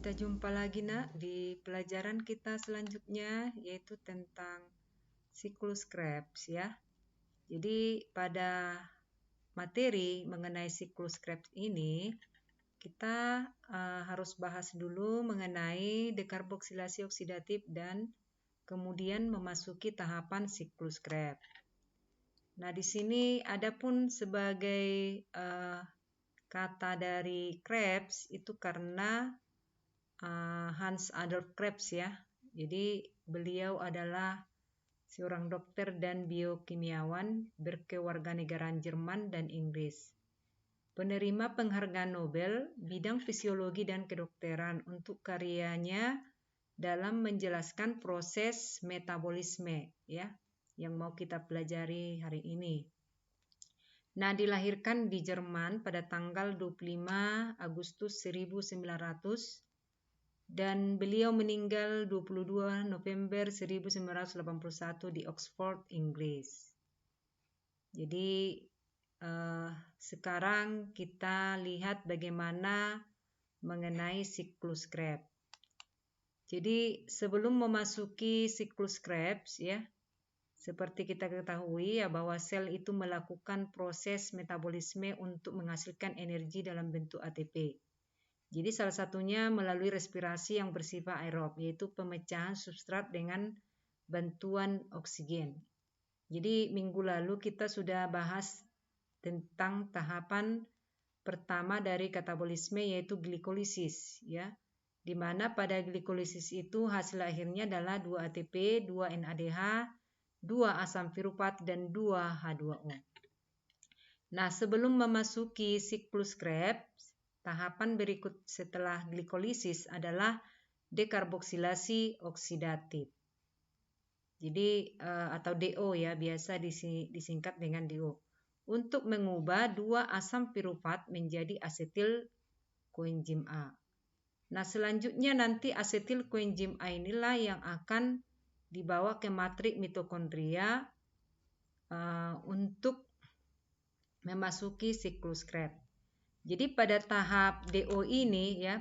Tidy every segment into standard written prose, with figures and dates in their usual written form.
Kita jumpa lagi nak di pelajaran kita selanjutnya, yaitu tentang siklus Krebs ya. Jadi pada materi mengenai siklus Krebs ini kita harus bahas dulu mengenai dekarboksilasi oksidatif dan kemudian memasuki tahapan siklus Krebs. Nah, di sini ada pun sebagai kata dari Krebs itu karena Hans Adolf Krebs ya. Jadi beliau adalah seorang dokter dan biokimiawan berkewarganegaraan Jerman dan Inggris. Penerima penghargaan Nobel bidang fisiologi dan kedokteran untuk karyanya dalam menjelaskan proses metabolisme ya yang mau kita pelajari hari ini. Nah, dilahirkan di Jerman pada tanggal 25 Agustus 1900 dan beliau meninggal 22 November 1981 di Oxford, Inggris. Jadi sekarang kita lihat bagaimana mengenai siklus Krebs. Jadi sebelum memasuki siklus Krebs ya, seperti kita ketahui ya bahwa sel itu melakukan proses metabolisme untuk menghasilkan energi dalam bentuk ATP. Jadi salah satunya melalui respirasi yang bersifat aerob, yaitu pemecahan substrat dengan bantuan oksigen. Jadi minggu lalu kita sudah bahas tentang tahapan pertama dari katabolisme yaitu glikolisis ya. Di mana pada glikolisis itu hasil akhirnya adalah 2 ATP, 2 NADH, 2 asam piruvat dan 2 H2O. Nah, sebelum memasuki siklus Krebs, tahapan berikut setelah glikolisis adalah dekarboksilasi oksidatif. Jadi atau DO ya, biasa disingkat dengan DO. Untuk mengubah 2 asam piruvat menjadi asetil koenzim A. Nah, selanjutnya nanti asetil koenzim A inilah yang akan dibawa ke matrik mitokondria untuk memasuki siklus Krebs. Jadi pada tahap DO ini ya,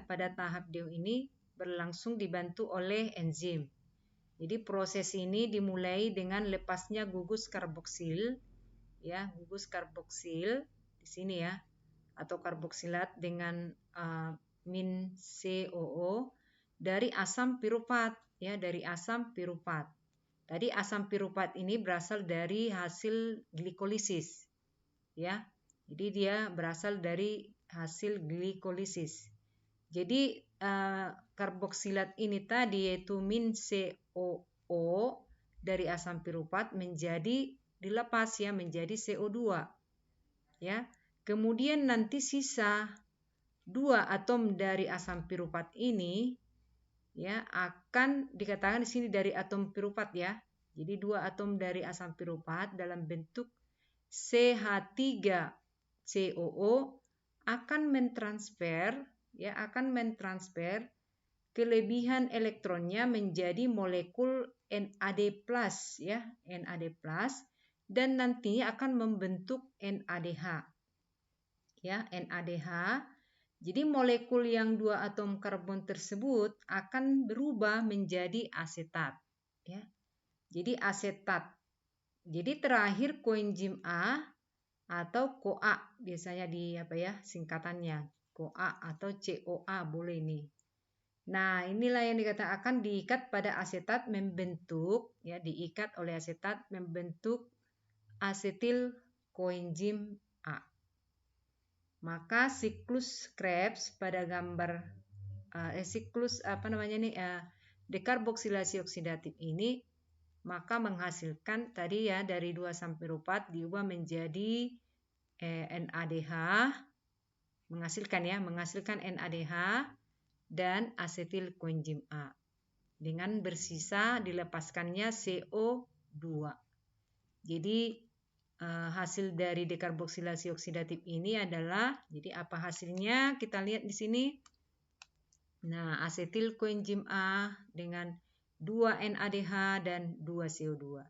berlangsung dibantu oleh enzim. Jadi proses ini dimulai dengan lepasnya gugus karboksil ya, gugus karboksil di sini ya, atau karboksilat dengan min COO dari asam piruvat ya, dari asam piruvat. Tadi asam piruvat ini berasal dari hasil glikolisis ya. Jadi dia berasal dari hasil glikolisis. Jadi karboksilat ini tadi yaitu min COO dari asam piruvat menjadi dilepas ya menjadi CO2 ya. Kemudian nanti sisa 2 atom dari asam piruvat ini ya akan dikatakan di sini dari atom piruvat ya. Jadi 2 atom dari asam piruvat dalam bentuk CH3COO akan mentransfer kelebihan elektronnya menjadi molekul NAD+ ya, NAD+ dan nantinya akan membentuk NADH. Ya, NADH. Jadi molekul yang 2 atom karbon tersebut akan berubah menjadi asetat ya. Jadi asetat. Jadi terakhir koenzim A atau CoA biasanya singkatannya CoA atau CoA boleh nih. Nah, inilah yang dikatakan diikat pada asetat membentuk ya, diikat oleh asetat membentuk asetil koenzim A. Maka siklus Krebs pada gambar dekarboksilasi oksidatif ini maka menghasilkan tadi ya dari 2 asam piruvat diubah menjadi NADH, menghasilkan NADH dan asetil koenzim A dengan bersisa dilepaskannya CO2. Jadi hasil dari dekarboksilasi oksidatif ini adalah, jadi apa hasilnya kita lihat di sini. Nah, asetil koenzim A dengan 2 NADH dan 2 CO2.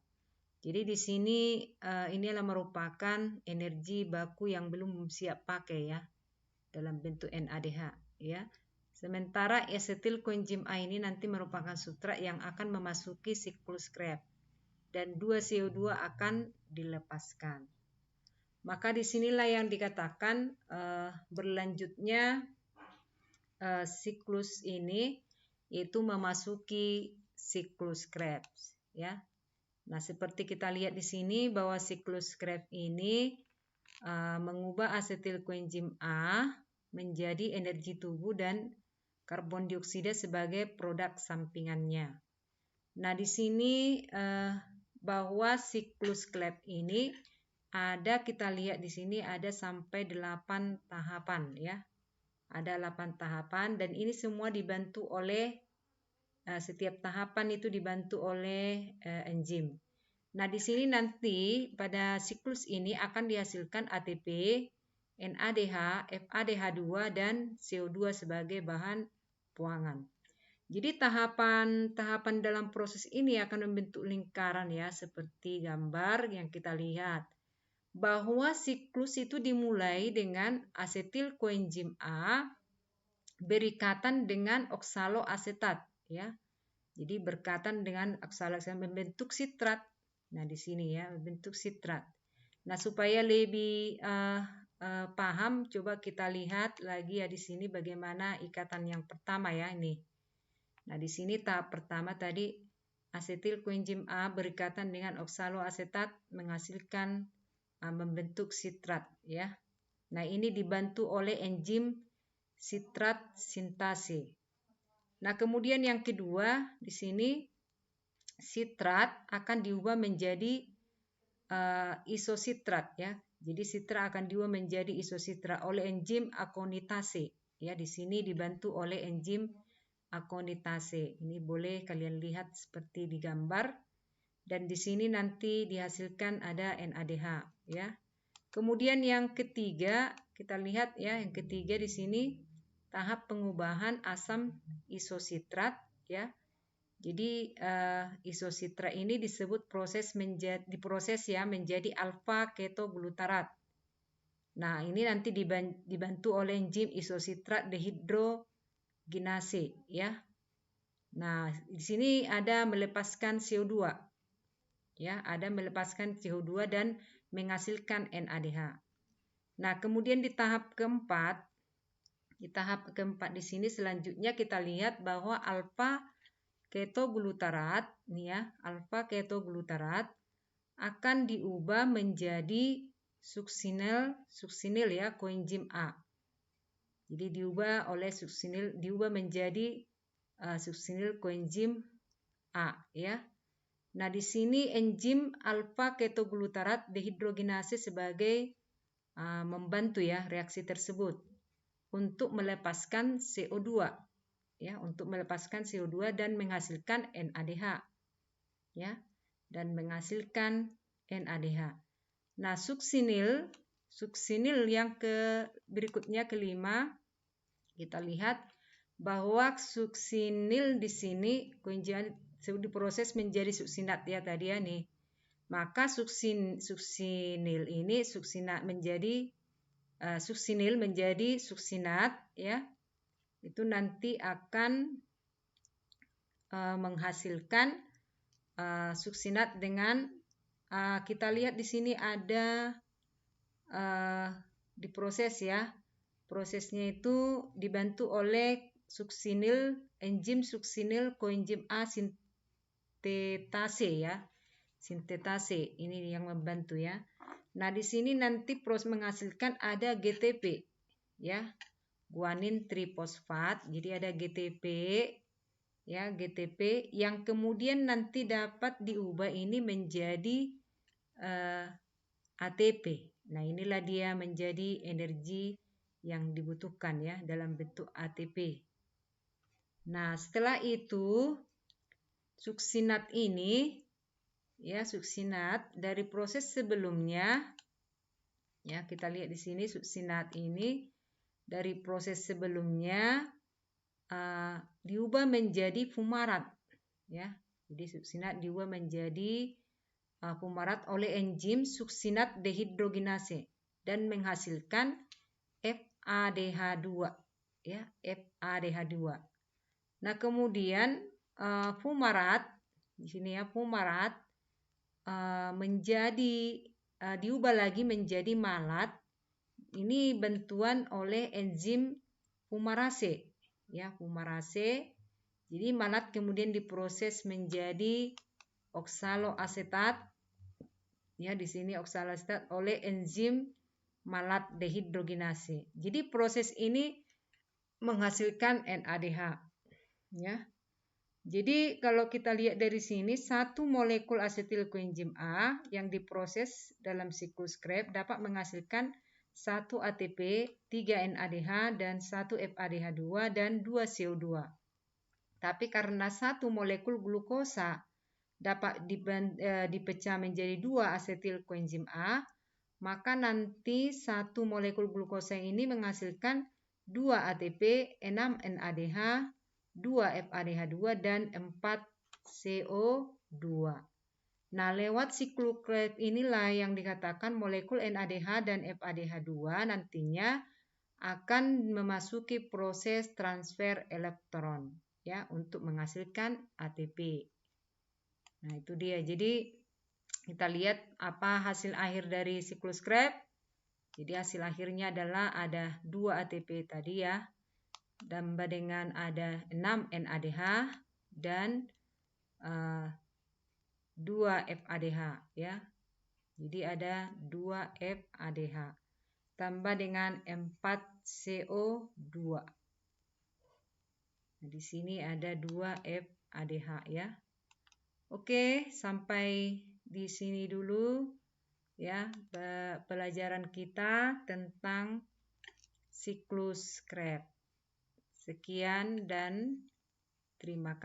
Jadi di sini ini adalah merupakan energi baku yang belum siap pakai ya dalam bentuk NADH ya. Sementara asetil koenzim A ini nanti merupakan substrat yang akan memasuki siklus Krebs dan 2 CO2 akan dilepaskan. Maka disinilah yang dikatakan berlanjutnya siklus ini yaitu memasuki siklus Krebs, ya. Nah, seperti kita lihat di sini bahwa siklus Krebs ini mengubah asetil koenzim A menjadi energi tubuh dan karbon dioksida sebagai produk sampingannya. Nah, di sini bahwa siklus Krebs ini kita lihat di sini ada sampai 8 tahapan, ya. Ada 8 tahapan dan ini semua dibantu oleh setiap tahapan itu dibantu oleh enzim. Nah, di sini nanti pada siklus ini akan dihasilkan ATP, NADH, FADH2 dan CO2 sebagai bahan buangan. Jadi tahapan-tahapan dalam proses ini akan membentuk lingkaran, ya, seperti gambar yang kita lihat. Bahwa siklus itu dimulai dengan asetil koenzim A berikatan dengan oksaloasetat, ya. Jadi berkaitan dengan oksaloasetat membentuk sitrat. Nah, di sini, ya, membentuk sitrat. Nah, supaya lebih paham, coba kita lihat lagi, ya, di sini bagaimana ikatan yang pertama, ya, ini. Nah, di sini tahap pertama tadi asetil koenzim A berikatan dengan oksaloasetat menghasilkan membentuk sitrat, ya. Nah, ini dibantu oleh enzim sitrat sintase. Nah, kemudian yang kedua di sini sitrat akan diubah menjadi isositrat, ya. Jadi sitrat akan diubah menjadi isositrat oleh enzim akonitase, ya. Di sini dibantu oleh enzim akonitase. Ini boleh kalian lihat seperti di gambar. Dan di sini nanti dihasilkan ada NADH, ya. Kemudian yang ketiga kita lihat, ya, yang ketiga di sini tahap pengubahan asam isositrat, ya. Jadi isositrat ini disebut diproses menjadi alfa ketoglutarat. Nah, ini nanti dibantu oleh enzim isositrat dehidrogenase, ya. Nah, di sini ada melepaskan CO2. Ya, ada melepaskan CO2 dan menghasilkan NADH. Nah, kemudian di tahap keempat di sini selanjutnya kita lihat bahwa alfa ketoglutarat, nih, ya, alfa ketoglutarat akan diubah menjadi suksinil, ya, koenzim A. Jadi diubah menjadi suksinil koenzim A, ya. Nah, di sini enzim alfa ketoglutarat dehidrogenase sebagai membantu, ya, reaksi tersebut untuk melepaskan CO2, ya, untuk melepaskan CO2 dan menghasilkan NADH, ya, dan menghasilkan NADH. Nah, suksinil yang berikutnya kelima kita lihat bahwa suksinil di sini koenzim diproses menjadi suksinat, ya, tadi, ya, nih. Maka suksinil ini menjadi suksinat, ya. Itu nanti akan menghasilkan suksinat dengan kita lihat di sini ada diproses, ya. Prosesnya itu dibantu oleh enzim suksinil koenzim A sintetase, ya. Sintetase ini yang membantu, ya. Nah, di sini nanti proses menghasilkan ada GTP, ya. Guanin trifosfat. Jadi ada GTP, ya, GTP yang kemudian nanti dapat diubah ini menjadi ATP. Nah, inilah dia menjadi energi yang dibutuhkan, ya, dalam bentuk ATP. Nah, setelah itu suksinat ini, ya, suksinat dari proses sebelumnya, ya, kita lihat di sini suksinat ini dari proses sebelumnya diubah menjadi fumarat, ya. Jadi suksinat diubah menjadi fumarat oleh enzim suksinat dehidrogenase dan menghasilkan FADH2, ya, FADH2. Nah, kemudian fumarat di sini ya, fumarat diubah lagi menjadi malat. Ini bantuan oleh enzim fumarase, ya, fumarase. Jadi malat kemudian diproses menjadi oksaloasetat, ya, di sini oksaloasetat oleh enzim malat dehidrogenase. Jadi proses ini menghasilkan NADH, ya. Jadi kalau kita lihat dari sini, satu molekul asetil koenzim A yang diproses dalam siklus Krebs dapat menghasilkan 1 ATP, 3 NADH, dan 1 FADH2 dan 2 CO2. Tapi karena satu molekul glukosa dapat dipecah menjadi 2 asetil koenzim A, maka nanti satu molekul glukosa ini menghasilkan 2 ATP, 6 NADH, 2 FADH2 dan 4 CO2. Nah, lewat siklus Krebs inilah yang dikatakan molekul NADH dan FADH2 nantinya akan memasuki proses transfer elektron, ya, untuk menghasilkan ATP. Nah, itu dia. Jadi kita lihat apa hasil akhir dari siklus Krebs. Jadi hasil akhirnya adalah ada 2 ATP tadi, ya, ditambah dengan ada 6 NADH dan 2 FADH, ya. Jadi ada 2 FADH tambah dengan 4 CO2. Nah, di sini ada 2 FADH, ya. Oke, sampai di sini dulu, ya, pelajaran kita tentang siklus Krebs. Sekian dan terima kasih.